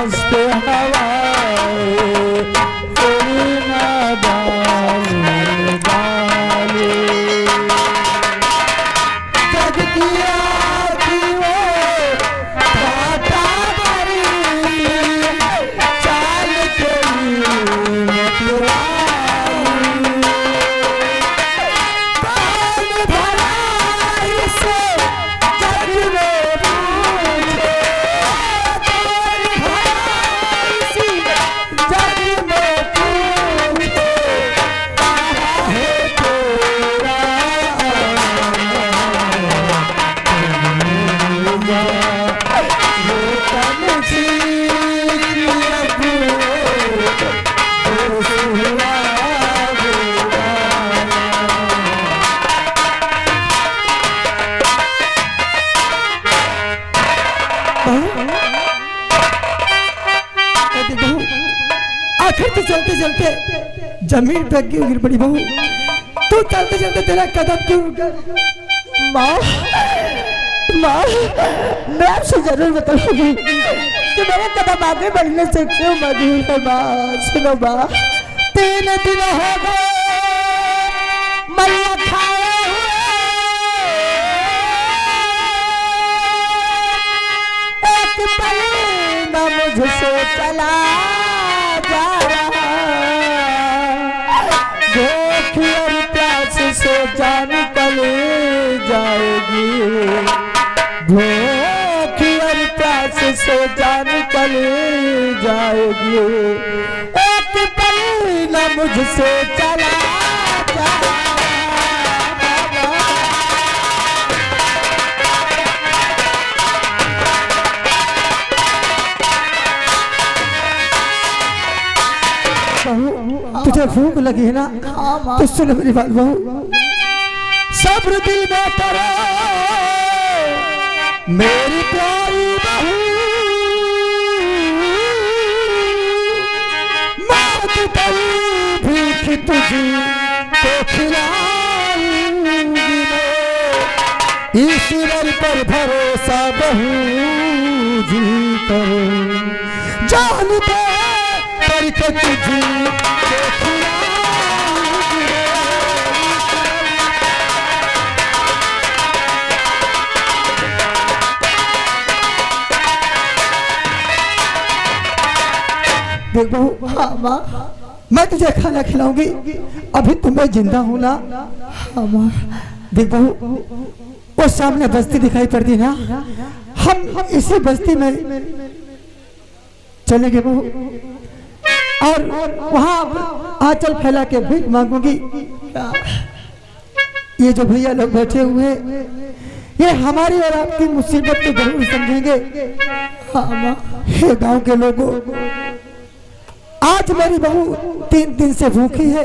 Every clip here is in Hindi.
मस्त हवाए तेरी नादानी वाले जग किया कि वो टाटा भरी चाल तेरी आखिर तो चलते चलते जमीन पे क्यों गिर पड़ी बहू? तू चलते चलते तेरा कदम क्यों रुक गया? माँ माँ मैं आपसे जरूर बताऊंगी कि मेरे कदम आगे बढ़ने से क्यों मजबूर है। माँ सुनो माँ, 3 दिन हो गए मैया खाए हुए एक पल न मुझसे चला जा रहा भूख और प्यास से जान कल जाएगी भूख और प्यास से जान कल जाएगी एक पल न मुझसे चला जा तुझे भूख लगी है ना? तो सुन मेरी बात बहू, सब्र दिल में करो मेरी प्यारी बहू मौत पर भूख तुझी तो खिलाऊंगी मैं ईश्वर पर भरोसा बहू जी करो जान दे करके तुझी तो खिलाऊंगी देख बहू, हाँ माँ मैं तुझे खाना खिलाऊंगी। अभी तो मैं जिंदा हूँ ना। हाँ माँ देख बहू, वो सामने बस्ती दिखाई पड़ती ना, हम इसी बस्ती में चलेंगे बहू और वहाँ आंचल फैला के भीख मांगूंगी। ये जो भैया लोग बैठे हुए ये हमारी और आपकी मुसीबत को जरूर समझेंगे। हाँ माँ, हे गांव के लोगों, आज मेरी बहू 3 दिन से भूखी है,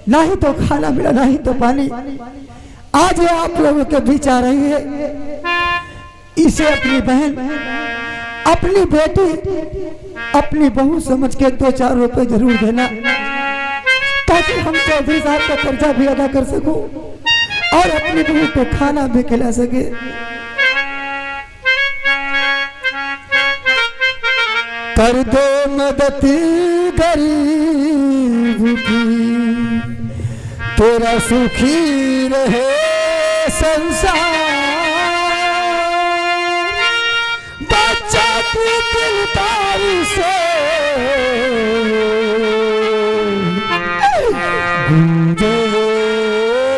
ना ही तो खाना मिला ना ही तो पानी। आज ये आप लोगों के बीच आ रही है। इसे अपनी बहन, अपनी बेटी, अपनी बहू समझ के 2-4 रुपए जरूर देना, ताकि हम चौधरी साहब का कर्जा भी अदा कर सकूं और अपनी बहू को खाना भी खिला सके। कर दो मदद गरीब की तेरा सुखी रहे संसार बच्चा की दिलदारी से गूंजे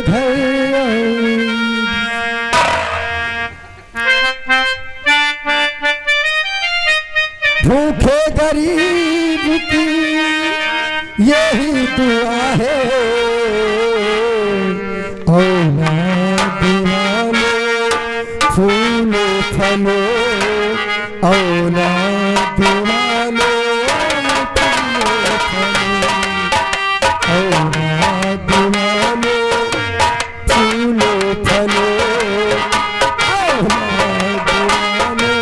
घर भूखे गरीब की यही दुआ है औलाद वाले फूलो फलो औलाद वाले फूलो फलो औलाद वाले फूलो फलो औलाद वाले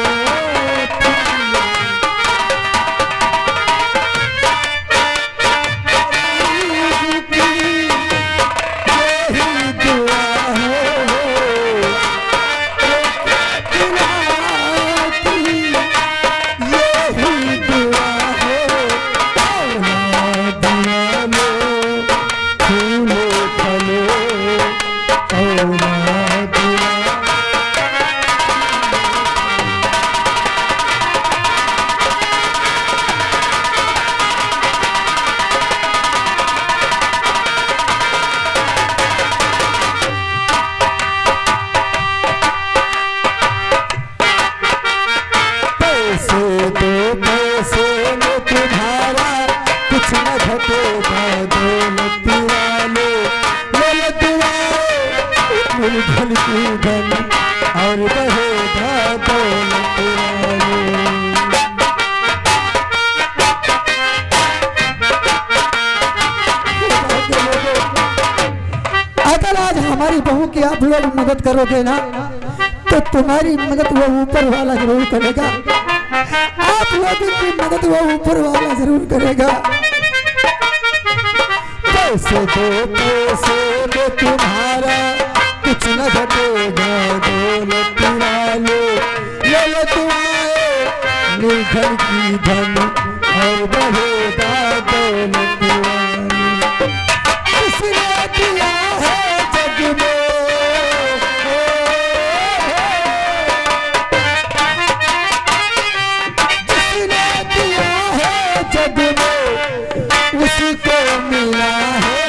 आप लोग मदद करोगे ना तो तुम्हारी मदद वो ऊपर वाला जरूर करेगा। आप लोगों की मदद वो ऊपर वाला जरूर करेगा। पैसे दो पैसे में तुम्हारा कुछ न घटेगा, दौलत वाले ले लो तुम्हारे निर्धन की धन और बढ़ेगा दौलत वाले। किसने दिया है जग में जग में उसी को मिला है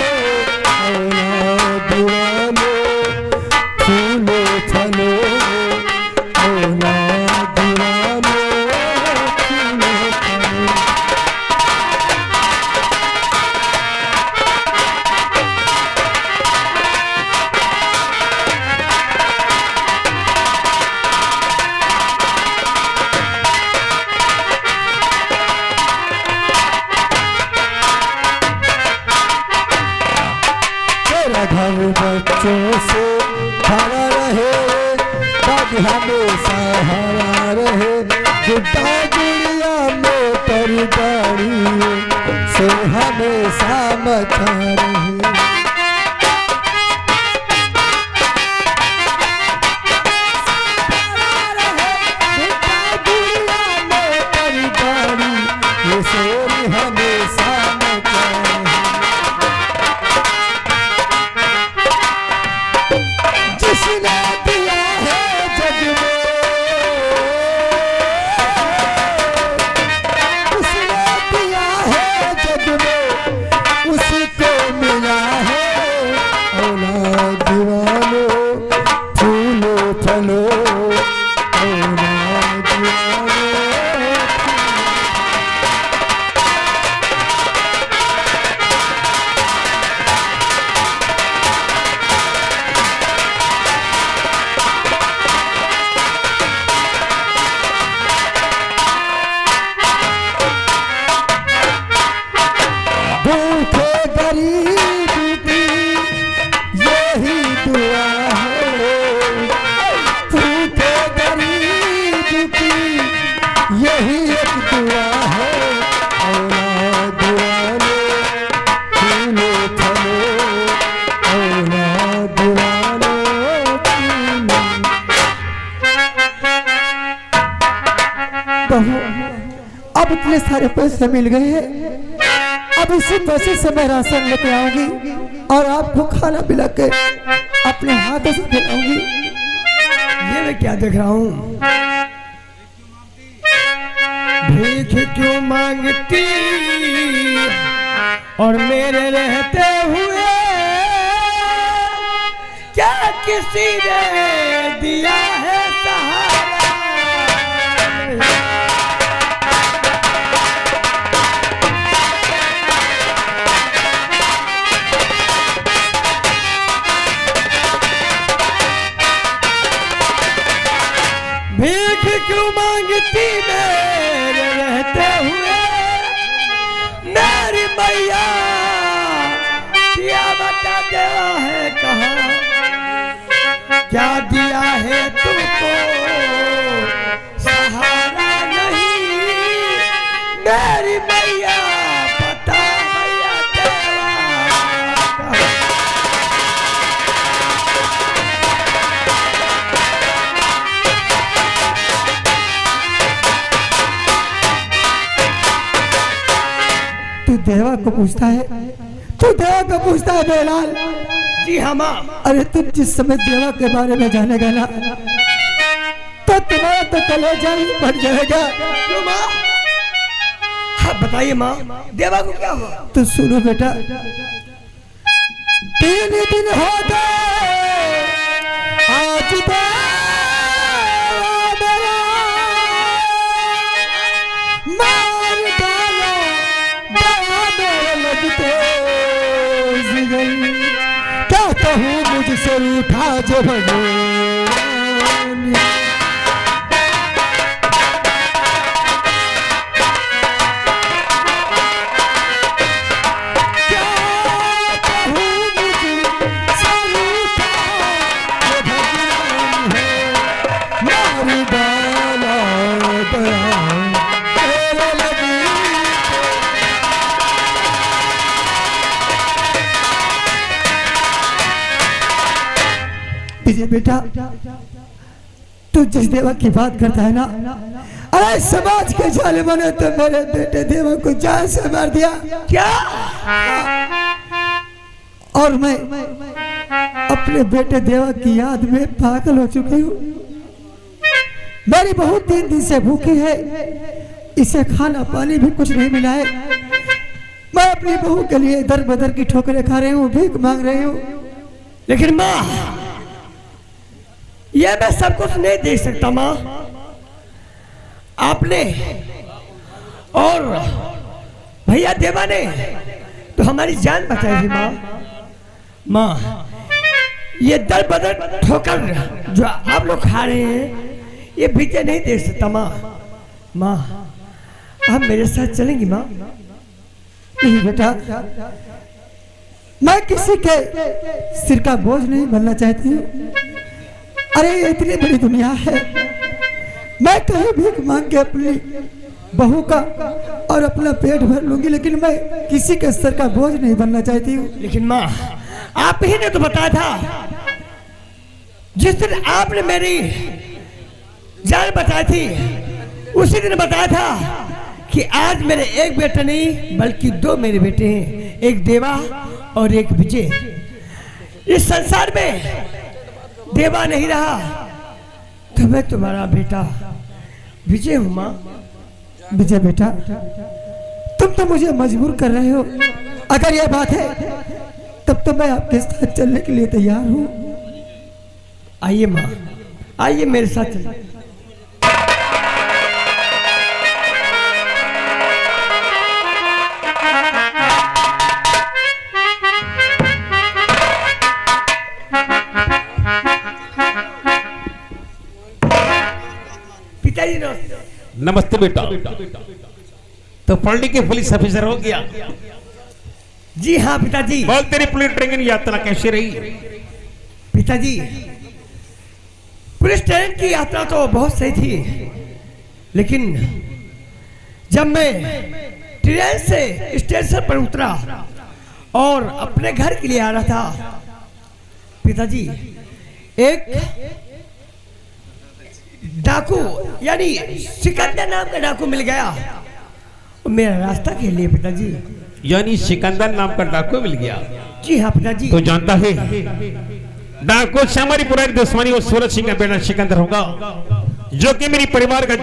औलाद वाले फूलो फलो, औलाद वाले फूलो फलो। घर बच्चों से भरा रहे, बाग हमेशा हरा रहे, गुड्डा गुड़िया में परिवारी से हमेशा मचा रहे। हमेशा मचा रहे। जिसने दिया है जग में, उसने दिया है जग में उसी को मिला है औलाद वालो फूलो फलो, औलाद वालो। भूखे गरीब की यही दुआ है, भूखे गरीब की यही एक दुआ है, औलाद वाले फूलो फलो, औलाद वाले फूलो। बहू अब इतने सारे पैसे मिल गए हैं, अब इसी पैसे से मैं राशन लेके आऊंगी और आपको खाना पिला के अपने हाथों से खिलाऊंगी। ये मैं क्या देख रहा हूँ? भीख क्यों मांगती और मेरे रहते हुए क्या किसी ने दिया है सहारा? भीख क्यों मांगती मेरे रहते हुए मेरी मैया, क्या बता देवा है कहाँ, क्या दिया है तुमको सहारा नहीं मेरी मैया, बता मैया देवा कहाँ। तू देवा को पूछता है, तू देवा को पूछता है बेलाल? जी हाँ माँ। अरे तुम जिस समय देवा के बारे में जानेगा ना तो तुम्हारा तो कलेजा ही फट जाएगा। क्यों माँ? हाँ बताइए माँ, देवा को क्या हुआ? तो सुनो बेटा, 3 दिन हो गए आज मेरा मार डालो, दया मेरे लगते जिगरी, क्या कहूँ मुझसे रूठा जो भगवान। क्या कहूँ मुझसे रूठा विजय बेटा, तू जिस देवा की बात करता है ना, अरे समाज के जालिमों ने तो मेरे बेटे देवा को जान से मार दिया। क्या? और मैं अपने बेटे देवा की याद में पागल हो चुकी हूँ। मेरी बहू 3 दिन से भूखी है, इसे खाना पानी भी कुछ नहीं मिला है। मैं अपनी बहू के लिए दर बदर की ठोकरें खा रही हूँ, भीख मांग रही हूँ। लेकिन माँ, ये मैं सब कुछ नहीं देख सकता माँ। आपने और भैया देवा ने तो हमारी जान बचाई थी माँ। माँ, ये दर बदर ठोकर जो आप लोग खा रहे हैं, ये बीते नहीं देख सकता माँ। माँ, आप मेरे साथ चलेंगी माँ? नहीं बेटा, मैं किसी के सिर का बोझ नहीं बनना चाहती हूँ। अरे इतनी बड़ी दुनिया है, मैं कहीं भीख मांग के अपनी बहू का और अपना पेट भर लूंगी, लेकिन मैं किसी के सिर का बोझ नहीं बनना चाहती हूँ। लेकिन माँ, आप ही ने तो बताया था, जिस दिन आपने मेरी जान बचाई थी, उसी दिन बताया था कि आज मेरे एक बेटा नहीं बल्कि 2 मेरे बेटे हैं, एक देवा और एक विजय। इस संसार में देवा नहीं रहा तो मैं तुम्हारा बेटा विजय हूं मां। विजय बेटा, तुम तो मुझे मजबूर कर रहे हो। अगर यह बात है तब तो मैं आपके साथ चलने के लिए तैयार हूँ। आइए मां, आइए मेरे साथ चलिए। पिताजी नमस्ते बेटा। तो पढ़ने के पुलिस ऑफिसर हो गया? जी हाँ पिताजी। बोल, तेरी पुलिस ट्रेनिंग यात्रा कैसी रही? पिताजी, पुलिस ट्रेन की यात्रा तो बहुत सही थी, लेकिन जब मैं ट्रेन से स्टेशन पर उतरा और अपने घर के लिए आ रहा था पिताजी, एक डाकू यानी सिकंदर नाम का डाकू मिल गया मेरा रास्ता के लिए पिताजी। यानी सिकंदर नाम का डाकू मिल गया? जी हाँ पिताजी। तो जानता है डाकू से हमारी पुरानी दुश्मनी और सूरज सिंह का बेटा सिकंदर होगा, जो कि मेरी परिवार का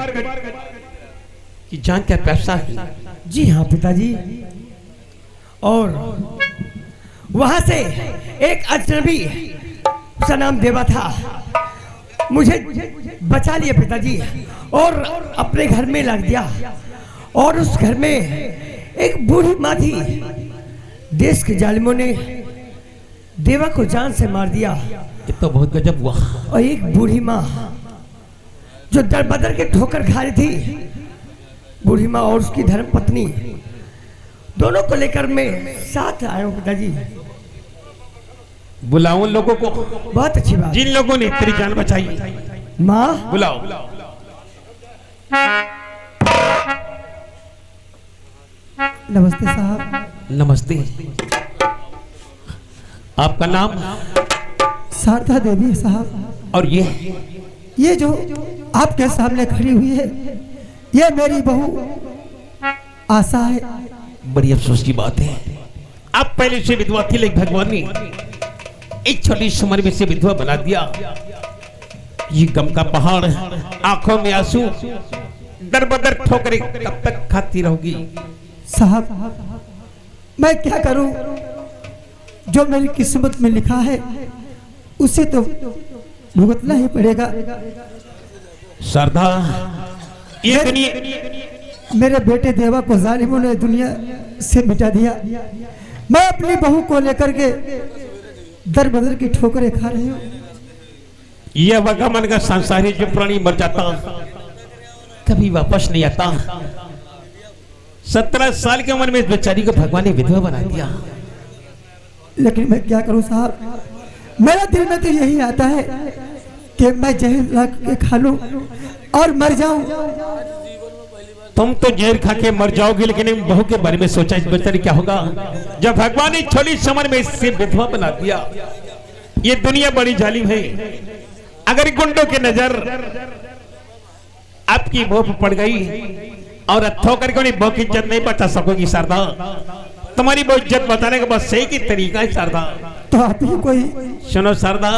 की जान का पैसा है। जी हाँ पिताजी। और वहां से एक अजनबी, उसका नाम देवा था, मुझे बचा लिया पिताजी और अपने घर में लग दिया। और उस घर में एक बूढ़ी माँ थी। देश के जालिमों ने देवा को जान से मार दिया। ये तो बहुत गजब हुआ। और एक बूढ़ी माँ जो दर बदर के ठोकर खा रही थी, बूढ़ी माँ और उसकी धर्म पत्नी, दोनों को लेकर मैं साथ आया हूँ पिताजी। बुलाओ उन लोगों को। बहुत अच्छी बात। जिन लोगों ने तेरी जान बचाई, माँ बुलाओ। नमस्ते साहब। नमस्ते। आपका नाम? शारदा देवी साहब। और ये जो आपके सामने खड़ी हुई है, ये मेरी बहू आशा है। बड़ी अफसोस की बात है, आप पहले से विधवा थी, लेकिन भगवान ने एक छोटी सी उम्र में से विधवा बना दिया। ये गम का पहाड़, आंखों में आंसू, दर बदर ठोकरें कब तक खाती रहोगी? साहब, मैं क्या करूं? जो मेरी किस्मत में लिखा है उसे तो भुगतना ही पड़ेगा। शारदा, ये दुनिया, मेरे बेटे देवा को जालिमों ने दुनिया से मिटा दिया। मैं अपनी बहू को लेकर के दर बदर की ठोकरें खा रही हूँ। यह वगमन का संसार है, जो प्राणी मर जाता कभी वापस नहीं आता। 17 साल की उम्र में इस बेचारी को भगवान ने विधवा बना दिया। लेकिन मैं क्या करूं साहब, मेरा दिल में तो यही आता है कि मैं जहर ला के खा लूं और मर जाऊं। तुम तो जहर खा के मर जाओगे, लेकिन बहू के बारे में सोचा इस बेचारी क्या होगा? जब भगवान ने छोटी सी उम्र में इससे विधवा बना दिया, ये दुनिया बड़ी जालिम है। अगर गुंडों की नजर आपकी मुंह पर पड़ गई और ठोकर को नहीं की इज्जत नहीं बचा सकोगी शारदा। तुम्हारी वो इज्जत बताने का बस सही की तरीका है शारदा। तो आप ही कोई सुनो शारदा,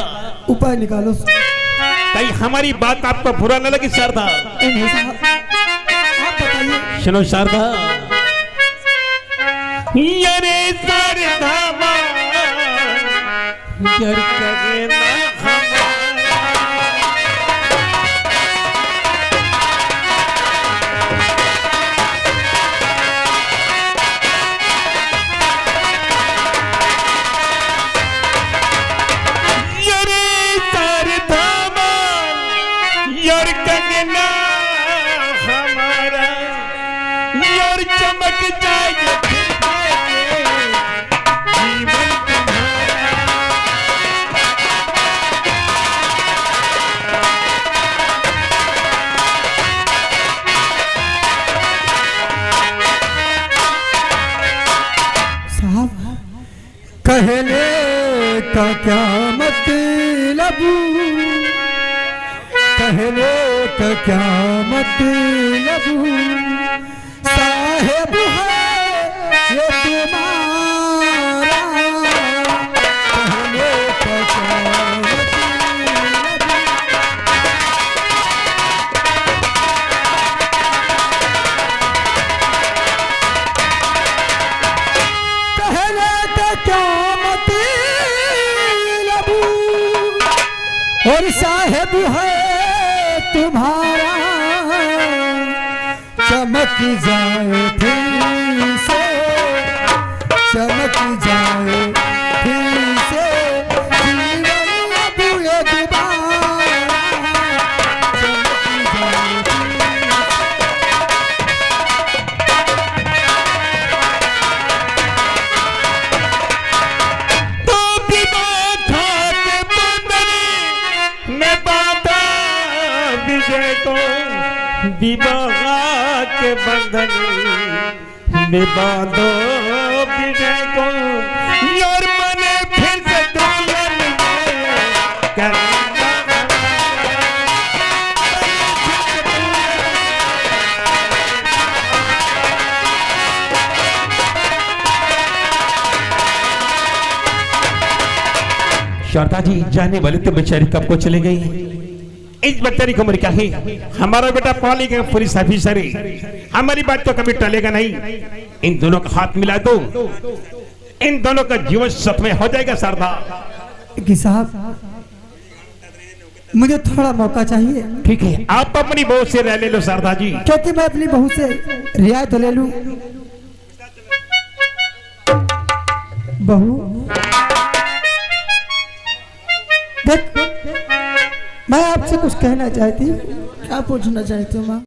उपाय निकालो। कहीं हमारी बात आपको बुरा न लगी शारदा। नहीं साहब, आप बताइए। सुनो शारदा, यारे शारदा यार कगे ना हमारा यार चमक जाए जीवन साहब, कहने का क्या मतलब, कहने का क्या मतलब, साहेब है ये तुम्हारा, कहने का क्या मतलब। कहने का क्या मतलब और साहेब है तुम्हारा, चमक जाए फिर से, चमक जाए फिर से, जीवन अब ये दोबारा, चमक जाए फिर तो विवाह के बंधनी में बांधा विजय को, विवाह के बंधनी में बांधो विजय को, यार मने फिर से दुल्हन करना। शारदा जी जाने वाले तो बेचारी कब को चले गई। इस बेचारी की उम्र क्या है? हमारा बेटा पढ़ा लिखा पुलिस ऑफिसर है, हमारी बात तो कभी टलेगा नहीं। इन दोनों का हाथ मिला दो, इन दोनों का जीवन सफल हो जाएगा शारदा। कि साहब, मुझे थोड़ा मौका चाहिए, ठीक है, आप अपनी बहू से रह ले लो शारदा जी। क्योंकि मैं अपनी बहू से रियायत ले लूं। बहू देख, मैं आपसे कुछ कहना चाहती हूँ। क्या पूछना चाहते हो माँ?